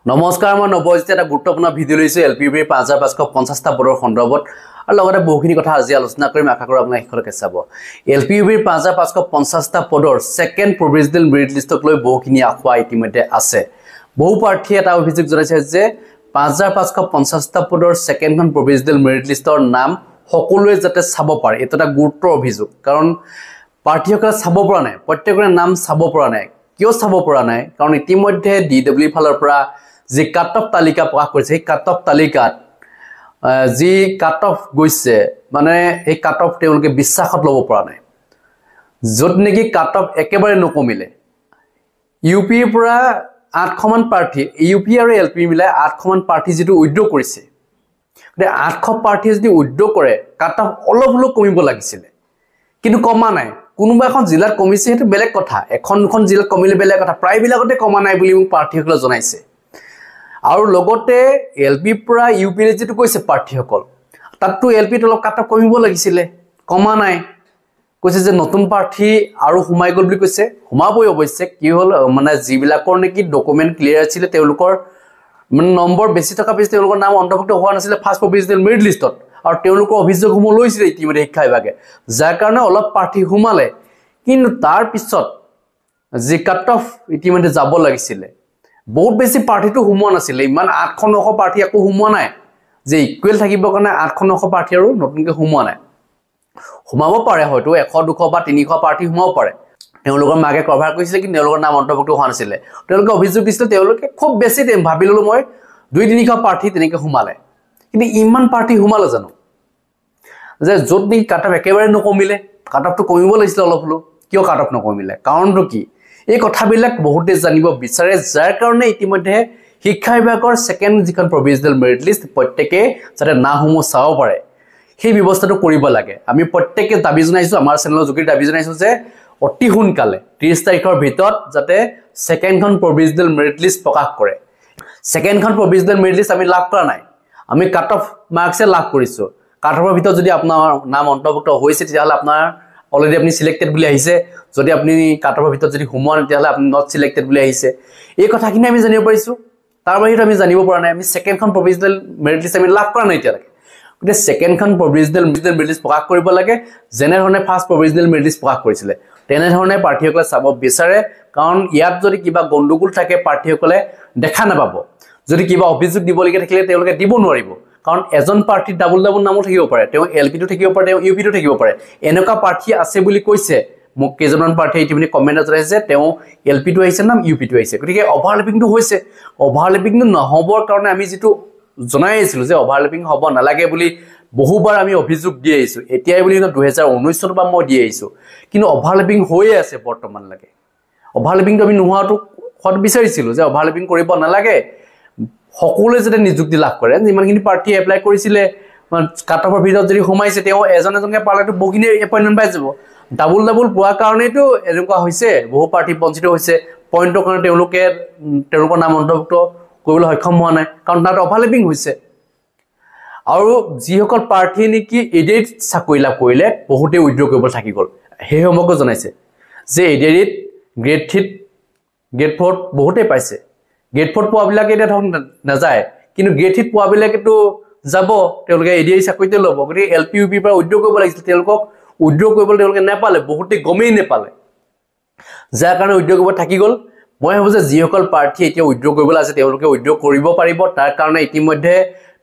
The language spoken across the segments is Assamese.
নমস্কাৰ মই নৱজিত এটা গুৰুত্বপূৰ্ণ ভিডিঅ' লৈছো এলপিইউৰ 5550টা পদৰ সন্দৰ্ভত আৰু লগতে বহুখিনি কথা আজি আলোচনা কৰিম আশা কৰো আপোনালোকে শেষলৈকে চাব এলপিইউৰ 5550টা পদৰ সেকেন্ড প্ৰভিজনেল মেৰিট লিষ্টক লৈ বহুখিনি আখুৱা ইতিমধ্যে আছে বহু প্ৰাৰ্থীয়ে এটা অভিযোগ জনাইছে যে 5550টা পদৰ সেকেন্ডখন প্ৰভিজনেল মেৰিট লিষ্টৰ নাম সকলোৱে যাতে চাব পাৰে এটা এটা গুৰুত্বৰ অভিযোগ কাৰণ প্ৰাৰ্থীসকলে চাব পৰা নাই প্ৰত্যেকৰে নাম চাব পৰা নাই কিয় চাব পৰা নাই কাৰণ ইতিমধ্যে ডিডব্লিউ ফালৰ পৰা যে কাট অফ তালিকা প্ৰকাশ কৰিছে এই কাট অফ তালিকাত যি কাট অফ গৈছে মানে এই কাট অফ তেওঁলোকে বিশ্বাসত লব পৰা নাই যত নেকি কাট অফ একেবাৰে নকমিলে ইউপিৰ পৰা 800 মান প্ৰাৰ্থী ইউপি আৰু এলপি মিলাই 800 মান প্ৰাৰ্থী যেটো উইথড্ৰ কৰিছে গতে 800 প্ৰাৰ্থী যদি উইথড্ৰ কৰে কাট অফ অলপ হলো কমিব লাগিছিল কিন্তু কমা নাই কোনোবা এখন জিলাত কমিছে হেতু বেলেগ কথা এখন জিলাত কমিলে বেলেগ কথা প্ৰায় বিলাকতে কমা নাই বুলি মোক প্ৰাৰ্থীসকলে জনাইছে আৰু লগতে এলপি পৰা ইউপি ৰে যেটো কৈছে প্ৰাৰ্থীসকল তাতটো এলপি তলক কাট অফ কমিব লাগিছিল কমা নাই কৈছে যে নতুন প্ৰাৰ্থী আৰু হুমাই গল বুলি কৈছে হুমাবই অৱশ্যে কি হল মানে জিবিলাকৰ নেকি ডকুমেন্ট ক্লিয়াৰ আছিল তেওঁলোকৰ মানে নম্বৰ বেছি থকা পিছ তেওঁলোকৰ নাম অন্তৰ্ভুক্ত হোৱা নাছিল ফাৰ্স্ট প্ৰভিজনেল মেৰিট লিষ্টত আৰু তেওঁলোকৰ অভিযোগসমূহ লৈছিল ইতিমধ্যে শিক্ষা বিভাগে যাৰ কাৰণে অলপ প্ৰাৰ্থী হুমালে কিন্তু তাৰ পিছত যে কাট অফ ইতিমধ্যে যাব লাগিছিল বহুত বেছি প্ৰাৰ্থীটো হুমোৱা নাছিল ইমান 800-900 প্ৰাৰ্থী আকো হুমোৱা নাই যে ইকুৱেল থাকিব কাৰণে 800-900 প্ৰাৰ্থী আৰু নতুনকৈ হুমোৱা নাই হুমাব পাৰে হয়তো 100-200 বা 300 প্ৰাৰ্থী হুমাব পাৰে তেওঁলোকৰ মাগে কভাৰ কৰিছিল কিন্তু তেওঁলোকৰ নাম অন্তৰ্ভুক্ত হোৱা নাছিল তেওঁলোকে অভিযোগ দিছিল তেওঁলোকে খুব বেছি টাইম ভাবিললো মই 2-300 প্ৰাৰ্থী তেনেকৈ হুমালে কিন্তু ইমান প্ৰাৰ্থী হুমালে জানো যে যত নি কাট অফ একেবাৰে নকমিলে কাট অফটো কমিব লাগিছিল অলপ হলো কিয় কাট অফ নকমিলে কাৰণটো কি এই কথাবিলাক বহুতে জানিব বিচাৰে যাৰ কাৰণে ইতিমধ্যে শিক্ষা বিভাগৰ সেকেন্ড যিখন প্ৰভিজনেল মেৰিট লিষ্ট প্ৰত্যেককে যাতে নাহমো চাও পাৰে সেই ব্যৱস্থাটো কৰিব লাগে আমি প্ৰত্যেককে দাবী জনাইছো আমাৰ চেনেলৰ যোগেদি দাবী জনাইছো যে অতি সোনকালে 30 তাৰিখৰ ভিতৰত যাতে সেকেন্ডখন প্ৰভিজনেল মেৰিট লিষ্ট প্ৰকাশ কৰে সেকেন্ডখন প্ৰভিজনেল মেৰিট লিষ্ট আমি লাভ কৰা নাই আমি কাট অফ মাৰ্কসে লাভ কৰিছো কাট অফৰ ভিতৰত যদি আপোনাৰ নাম অন্তৰ্ভুক্ত হৈছে তেতিয়াহলে আপোনাৰ অলৰেডি আপনি সিলেক্টেড বুলি আহিছে যদি আপনি কাট অফৰ ভিতৰত যদি হুমন তেতিয়াহলে আপনি নট সিলেক্টেড বুলি আহিছে এই কথাখিনি আমি জানিব পাৰিছো তাৰ বাহিৰে আমি জানিব পৰা নাই আমি সেকেন্ডখন প্ৰভিজনেল মেৰিট লিষ্ট আমি লাভ কৰা নাই এতিয়ালৈকে গতে সেকেন্ডখন প্ৰভিজনেল মেৰিট লিষ্ট প্ৰকাশ কৰিব লাগে যেনে ধৰণে ফাৰ্স্ট প্ৰভিজনেল মেৰিট লিষ্ট প্ৰকাশ কৰিছিল তেনে ধৰণে প্ৰাৰ্থীসকলে চাব বিচাৰে কাৰণ ইয়াত যদি কিবা গণ্ডগোল থাকে প্ৰাৰ্থীসকলে দেখা নাপাব যদি কিবা অভিযোগ দিবলগীয়া থাকিলে তেওঁলোকে দিব নোৱাৰিব কাৰণ এজন প্ৰাৰ্থী ডাবল নামও থাকিব পাৰে তেওঁ এলপি টো থাকিব পাৰে তেওঁ ইউপি টো থাকিব পাৰে এনেকা প্ৰাৰ্থী আছে বুলি কৈছে মোক কেজনমান প্ৰাৰ্থী ইতিমধ্যে কমেন্টত ৰাইছে তেওঁ এলপি টো আহিছে নাম ইউপি টো আহিছে গতিকে ওভাৰলেপিং টো হৈছে ওভাৰলেপিং টো নহবৰ কাৰণে আমি যেটো জনাই আছিল যে ওভাৰলেপিং হ'ব নালাগে বুলি বহুবাৰ আমি অভিযোগ দি আহিছো এতিয়াই বুলি 2019 চনৰ পৰা মই দি আহিছো কিন্তু ওভাৰলেপিং হৈয়ে আছে বৰ্তমান লাগে ওভাৰলেপিং টো আমি নোহাটো খত বিচাৰিছিল যে ওভাৰলেপিং কৰিব নালাগে সকলোৱে যেতে নিযুক্তি লাভ কৰে যিমানখিনি প্ৰাৰ্থী এপ্লাই কৰিছিলে কাট অফৰ ভিতৰত যদি হুমাইছে তেওঁ এজনকে পালেটো বহুখিনি এপইন্টমেন্ট পাই যাব ডাবল পোৱা কাৰণেটো এনেকুৱা হৈছে বহু প্ৰাৰ্থী বঞ্চিত হৈছে পইণ্টৰ কাৰণে তেওঁলোকৰ নাম অন্তৰ্ভুক্ত কৰিবলৈ সক্ষম হোৱা নাই কাৰণ তাত ওভাৰলেপিং হৈছে আৰু যিসকল প্ৰাৰ্থী নেকি এডিট চাকৰি লাভ কৰিলে বহুতে উইথড্ৰ কৰিব থাকি গল সেই সমগ্ৰ জনাইছে যে এডিট গ্ৰেড 3 গ্ৰেড 4 বহুতে পাইছে গ্ৰেড 4 পোৱাবিলাকে এটা ধৰক নাযায় কিন্তু গ্ৰেড 3 পোৱাবিলাকেটো যাব তেওঁলোকে এডিআই চাকৰিতে ল'ব গতিকে এলপিইউপি পৰা উইথড্ৰ কৰিব লাগিছিল তেওঁলোকক উইথড্ৰ কৰিবলৈ তেওঁলোকে নেপালে বহুতে গমেই নেপালে যাৰ কাৰণে উইথড্ৰ কৰিব থাকি গল মই ভাবো যে যিসকল প্ৰাৰ্থী এতিয়া উইথড্ৰ কৰিবলৈ আছে তেওঁলোকে উইথড্ৰ কৰিব পাৰিব তাৰ কাৰণে ইতিমধ্যে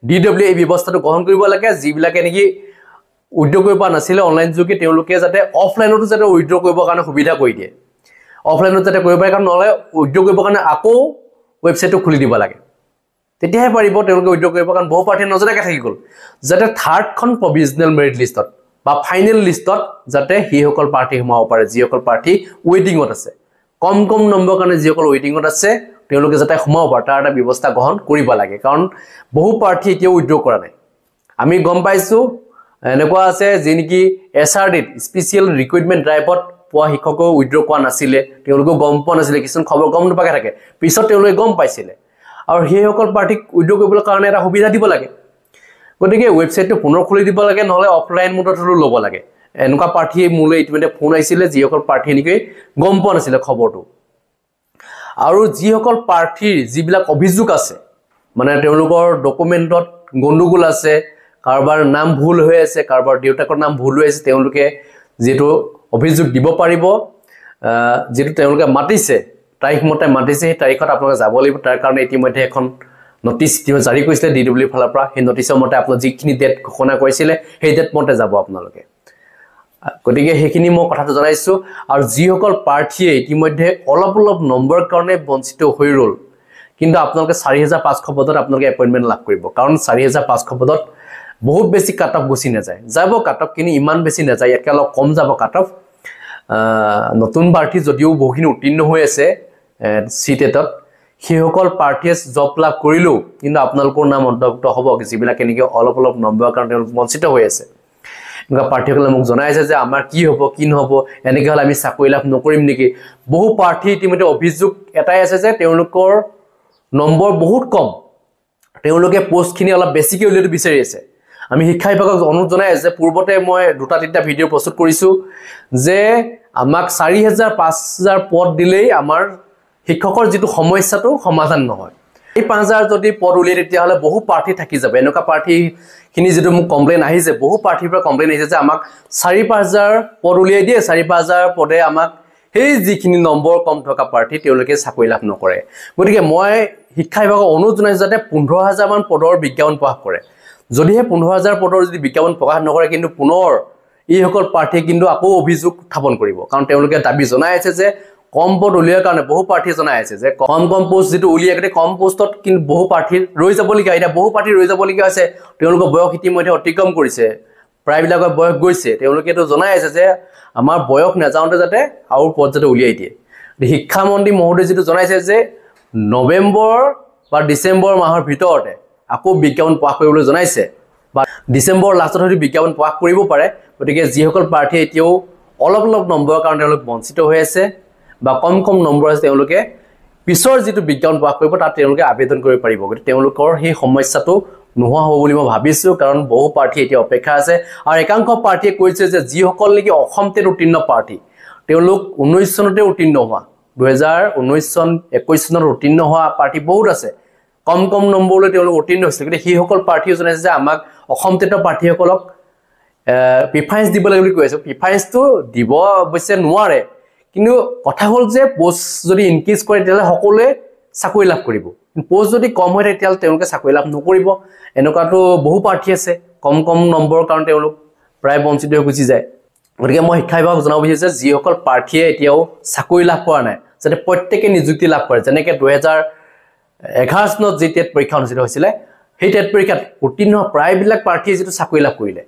ডিডব্লিউ এই ব্যৱস্থাটো গ্ৰহণ কৰিব লাগে যিবিলাকে নেকি উইথড্ৰ কৰিব পৰা নাছিল অনলাইন যোগে তেওঁলোকে যাতে অফলাইনতো যাতে উইথড্ৰ কৰিবৰ কাৰণে সুবিধা কৰি দিয়ে অফলাইনত যাতে কৰিব পাৰে কাৰণ নহলে উইথড্ৰ কৰিবৰ কাৰণে আকৌ ওয়েবসাইটটো খুলি দিব লাগে তেতিয়াহে পাৰিব তেওঁলোকে উইথড্ৰ কৰিব কাৰণ বহু প্ৰাৰ্থী নজনাকৈ থাকি গল যাতে থাৰ্ডখন প্ৰভিজনেল মেৰিট লিষ্টত বা ফাইনেল লিষ্টত যাতে হিসকল প্ৰাৰ্থী সোমাব পাৰে যিসকল প্ৰাৰ্থী ৱেটিংত আছে কম নম্বৰ কাৰণে যিসকল ৱেটিংত আছে তেওঁলোকে যাতে সোমাব পাৰে তাৰ এটা ব্যৱস্থা গ্ৰহণ কৰিব লাগে কাৰণ বহু প্ৰাৰ্থী এতিয়া উইথড্ৰ কৰা নাই আমি গম পাইছো এনেকুৱা আছে যে নেকি এছআৰডিত স্পেশাল ৰিক্ৰুটমেন্ট ড্ৰাইভত পোৱা শিক্ষকক উইথড্ৰ কৰা নাছিলে তেওঁলোকে গম পোৱা নাছিলে কিছুমান খবৰ গম নপাকে থাকে পিছত তেওঁলোকে গম পাইছিলে আৰু হেসকল প্ৰাৰ্থীক উইথড্ৰ কৰিবলৈ কাৰণে এটা সুবিধা দিব লাগে গতিকে ওয়েবসাইটটো পুনৰ খুলি দিব লাগে নহলে অফলাইন মোডত হলো ল'ব লাগে এনেকুৱা প্ৰাৰ্থী মূলে ইতিমধ্যে ফোন আহিছিলে যিসকল প্ৰাৰ্থী নেকি গম পোৱা নাছিলে খবৰটো আৰু যিসকল প্ৰাৰ্থীৰ যিবিলাক অভিযোগ আছে মানে তেওঁলোকৰ ডকুমেণ্টত গণ্ডগোল আছে কাৰোবাৰ নাম ভুল হৈ আছে কাৰোবাৰ দেউতাকৰ নাম ভুল হৈ আছে তেওঁলোকে যেটো অভিযোগ দিব পাৰিব যেটো তেওঁলোকে মাতিছে তাৰিখ মতে মাতিছে সেই তাৰিখত আপোনালোকে যাব লাগিব তাৰ কাৰণে ইতিমধ্যে এখন নটিচ জাৰি কৰিছিলে ডিডব্লিউ ফালৰ পৰা সেই নটিচৰ মতে আপোনালোক যিখিনি ডেট ঘোষণা কৰিছিলে সেই ডেট মতে যাব আপোনালোকে গতিকে সেইখিনি মই কথাটো জনাইছো আৰু যিসকল প্ৰাৰ্থীয়ে ইতিমধ্যে অলপ নম্বৰৰ কাৰণে বঞ্চিত হৈ ৰল কিন্তু আপোনালোকে 4500 পদত আপোনালোকে এপইন্টমেন্ট লাভ কৰিব কাৰণ 4500 পদত বহুত বেছি কাট অফ গুছি না যায় যাব কাট অফ কিন্তু ইমান বেছি না যায় ইয়াকে অলপ কম যাব কাট অফ নতুন প্ৰাৰ্থী যদিও বহুখিনি উত্তীৰ্ণ হৈ আছে সিটেটত সেইসকল প্ৰাৰ্থীয়ে জব লাভ কৰিলো কিন্তু আপোনালোকৰ নাম অন্তৰ্ভুক্ত হ'ব যিবিলাক এনেকৈ অলপ নম্বৰৰ কাৰণে বঞ্চিত হৈ আছে এনেকুৱা প্ৰাৰ্থীসকলে মোক জনাইছে যে আমাৰ কি হ'ব কি নহ'ব এনেকৈ হ'লে আমি চাকৰি লাভ নকৰিম নেকি বহু প্ৰাৰ্থী ইতিমধ্যে অভিযোগ এটাই আছে যে তেওঁলোকৰ নম্বৰ বহুত কম তেওঁলোকে পোষ্টখিনি অলপ বেছিকৈ উলিয়াটো বিচাৰি আছে আমি শিক্ষা বিভাগক অনুৰোধ জনাই আছে যে পূৰ্বতে মই দুটা তিনিটা ভিডিঅ' প্ৰস্তুত কৰিছো যে আমাক 4000 5000 পদ দিলেই আমাৰ শিক্ষকৰ যেটো সমস্যাটো সমাধান নহয় এই 5000 যদি পদ উলিয়াই তেতিয়া হলে বহু প্ৰাৰ্থী থাকি যাব এনেকা প্ৰাৰ্থী খিনি যেটো মোক কমপ্লেইন আহিছে বহু প্ৰাৰ্থীৰ পৰা কমপ্লেইন আহিছে যে আমাক 4-5000 পদ উলিয়াই দিয়ে 4-5000 পদে আমাক সেই যিখিনি নম্বৰ কম থকা প্ৰাৰ্থী তেওঁলোকে চাকৰি লাভ নকৰে গতিকে মই শিক্ষা বিভাগক অনুৰোধ জনাইছো যাতে 15000 মান পদৰ বিজ্ঞাপন প্ৰকাশ কৰে যদিহে 15000 পদৰ যদি বিজ্ঞাপন প্ৰকাশ নকৰে কিন্তু পুনৰ এইসকল প্ৰাৰ্থী কিন্তু আকৌ অভিযোগ উত্থাপন কৰিব কাৰণ তেওঁলোকে দাবী জনাই আছে যে কম পদ উলিয়াৰ কাৰণে বহু প্ৰাৰ্থী জনাই আছে যে কম পোষ্ট যেটো উলিয়াকে কম পোষ্টত কিন্তু বহু প্ৰাৰ্থী ৰৈ যাবলগীয়া এটা বহু প্ৰাৰ্থী ৰৈ যাবলগীয়া আছে তেওঁলোকৰ বয়স ইতিমধ্যে অতিক্ৰম কৰিছে প্ৰায়বিলাকৰ বয়স গৈছে তেওঁলোকেতো জনাই আছে যে আমাৰ বয়স নাযাওঁতে যাতে আৰু পদ যাতে উলিয়াই দিয়ে শিক্ষা মন্ত্ৰী মহোদয় যেটো জনাইছে যে নৱেম্বৰ বা ডিসেম্বৰ মাহৰ ভিতৰতে আকৌ বিজ্ঞাপন প্ৰকাশ কৰিবলৈ জনাইছে বা ডিসেম্বৰ লাষ্টত হয়তো বিজ্ঞাপন প্ৰকাশ কৰিব পাৰে গতিকে যিসকল প্ৰাৰ্থী এতিয়াও অলপ নম্বৰৰ কাৰণে তেওঁলোক বঞ্চিত হৈ আছে বা কম নম্বৰ আছে তেওঁলোকে পিছৰ যেটো বিজ্ঞাপন প্ৰকাশ কৰিব তাত তেওঁলোকে আবেদন কৰিব পাৰিব গতিকে তেওঁলোকৰ সেই সমস্যাটো নোহোৱা হ'ব বুলি মই ভাবিছো কাৰণ বহু প্ৰাৰ্থী এতিয়া অপেক্ষা আছে আৰু একাংশ প্ৰাৰ্থীয়ে কৈছে যে যিসকল নেকি অসমতে উত্তীৰ্ণ প্ৰাৰ্থী তেওঁলোক 19 চনতে উত্তীৰ্ণ হোৱা 2019 চন 21 চনত উত্তীৰ্ণ হোৱা প্ৰাৰ্থী বহুত আছে কম নম্বৰলৈ তেওঁলোক উত্তীৰ্ণ হৈছিল কিন্তু সেইসকল প্ৰাৰ্থীও জনাইছে যে আমাক অসমতে প্ৰাৰ্থীসকলক প্ৰিফাৰেন্স দিব লাগে বুলি কৈছে প্ৰিফাৰেন্সটো দিব অৱশ্যে নোৱাৰে কিন্তু কথা হল যে পোষ্ট যদি ইনক্ৰিজ কৰে তেতিয়ালে সকলোৱে চাকৰি লাভ কৰিব পোষ্ট যদি কম হয় তেতিয়ালে তেওঁলোকে চাকৰি লাভ নকৰিব এনেকুৱাটো বহু প্ৰাৰ্থী আছে কম নম্বৰৰ কাৰণ তেওঁলোক প্ৰায় বঞ্চিত হৈ গুচি যায় গতিকে মই শিক্ষা বিভাগক জনাব বিচাৰিছো যে যিসকল প্ৰাৰ্থীয়ে এতিয়াও চাকৰি লাভ কৰা নাই যাতে প্ৰত্যেকে নিযুক্তি লাভ কৰে যেনেকৈ 2011 চনত যে টেট পৰীক্ষা অনুষ্ঠিত হৈছিলে সেই টেট পৰীক্ষাত উত্তীৰ্ণ প্ৰায়বিলাক প্ৰাৰ্থীয়ে যেটো চাকৰি লাভ কৰিলে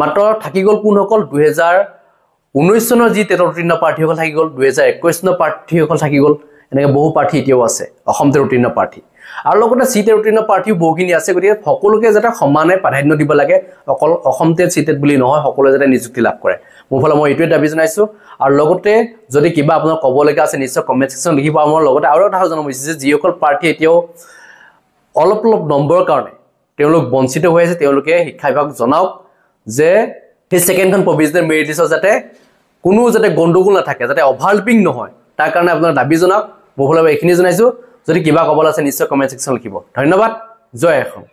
মাত্ৰ থাকি গল কোনসকল 2019 চনৰ যি টেটৰ উত্তীৰ্ণ প্ৰাৰ্থীসকল থাকি গল 2021 চনৰ প্ৰাৰ্থীসকল থাকি গল এনেকৈ বহু প্ৰাৰ্থী এতিয়াও আছে অসমতে উত্তীৰ্ণ প্ৰাৰ্থী আৰু লগতে সিটেট উত্তীৰ্ণ প্ৰাৰ্থীও বহুখিনি আছে গতিকে সকলোকে যাতে সমানে প্ৰাধান্য দিব লাগে অকল অসমতে সিটেট বুলি নহয় সকলোৱে যাতে নিযুক্তি লাভ কৰে মোৰ ফালে মই এইটোৱে দাবী জনাইছো আৰু লগতে যদি কিবা আপোনাৰ ক'ব লগা আছে নিশ্চয় কমেন্ট সেকশন লিখিব আৰু লগতে আৰু এটা জনাব বিচাৰিছো যে যিসকল প্ৰাৰ্থী এতিয়াও অলপ নম্বৰৰ কাৰণে তেওঁলোক বঞ্চিত হৈ আছে তেওঁলোকে শিক্ষা বিভাগ জনাওক যে সেই সেকেন্ডখন প্ৰভিজনেল মেৰিট লিষ্টত যাতে কোনো যাতে গণ্ডগোল নাথাকে যাতে অভাৰলাপিং নহয় তাৰ কাৰণে আপোনাৰ দাবী জনাওক মোৰ ফালে এইখিনি জনাইছো যদি কিবা ক'ব আছে নিশ্চয় কমেন্ট সেকশন লিখিব ধন্যবাদ জয় অসম